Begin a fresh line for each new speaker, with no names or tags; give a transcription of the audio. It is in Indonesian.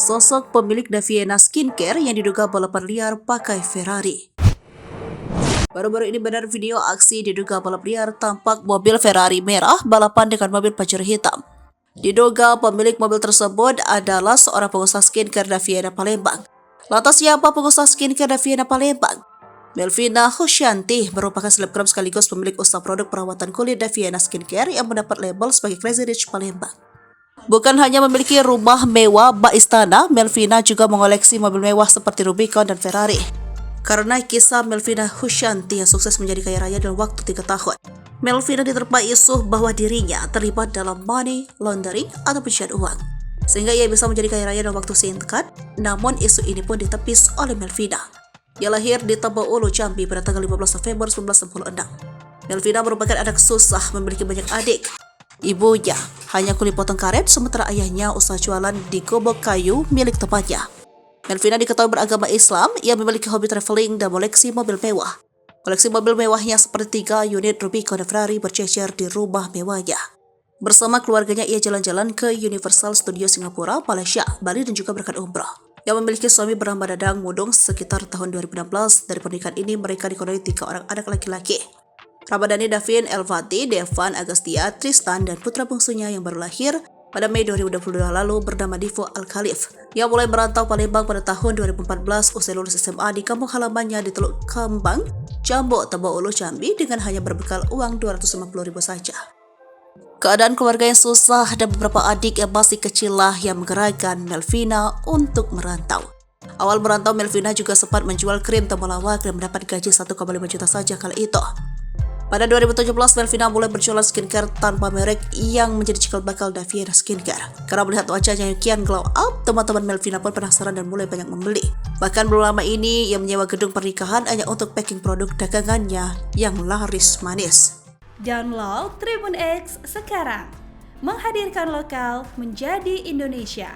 sosok pemilik Daviena Skincare yang diduga balapan liar pakai Ferrari. Baru-baru ini beredar video aksi diduga balap liar tampak mobil Ferrari merah balapan dengan mobil Pajero hitam. Diduga pemilik mobil tersebut adalah seorang pengusaha skincare Daviena Palembang. Lantas siapa pengusaha skincare Daviena Palembang? Melvina Husyanti merupakan selebgram sekaligus pemilik usaha produk perawatan kulit Daviena Skincare yang mendapat label sebagai Crazy Rich Palembang. Bukan hanya memiliki rumah mewah bak istana, Melvina juga mengoleksi mobil mewah seperti Rubicon dan Ferrari. Karena kisah Melvina Husyanti yang sukses menjadi kaya raya dalam waktu 3 tahun, Melvina diterpa isu bahwa dirinya terlibat dalam money laundering atau pencucian uang, sehingga ia bisa menjadi kaya raya dalam waktu singkat. Namun isu ini pun ditepis oleh Melvina. Ia lahir di Tebo Ulu, Jambi pada tanggal 15 November 1966. Melvina merupakan anak susah, memiliki banyak adik. Ibunya hanya kuli potong karet, sementara ayahnya usaha jualan di gobok kayu milik tempatnya. Melvina diketahui beragama Islam. Ia memiliki hobi traveling dan koleksi mobil mewah. Koleksi mobil mewahnya seperti 3 unit Rubicon dan Ferrari bercecer di rumah mewahnya. Bersama keluarganya ia jalan-jalan ke Universal Studio Singapura, Malaysia, Bali dan juga berangkat umrah. Yang memiliki suami bernama Dadang Mudung sekitar tahun 2016. Dari pernikahan ini mereka dikaruniai 3 orang anak laki-laki. Ramadhani Davin Elvati, Devan Agustia, Tristan, dan putra bungsunya yang baru lahir pada Mei 2022 lalu bernama Divo Al-Khalif, yang mulai merantau Palembang pada tahun 2014 usai lulus SMA di kampung halamannya di Teluk Kembang, Jambo, Tebo Ulu, Jambi dengan hanya berbekal uang 250.000 saja. Keadaan keluarga yang susah dan beberapa adik yang masih kecil lah yang menggerakkan Melvina untuk merantau. Awal merantau, Melvina juga sempat menjual krim temulawak dan mendapat gaji 1,5 juta saja kala itu. Pada 2017, Melvina mulai berjualan skincare tanpa merek yang menjadi cikal bakal Daviena Skincare. Karena melihat wajahnya yang kian glow up, teman-teman Melvina pun penasaran dan mulai banyak membeli. Bahkan belum lama ini, ia menyewa gedung pernikahan hanya untuk packing produk dagangannya yang laris manis.
Download Tribun X sekarang, menghadirkan lokal menjadi Indonesia.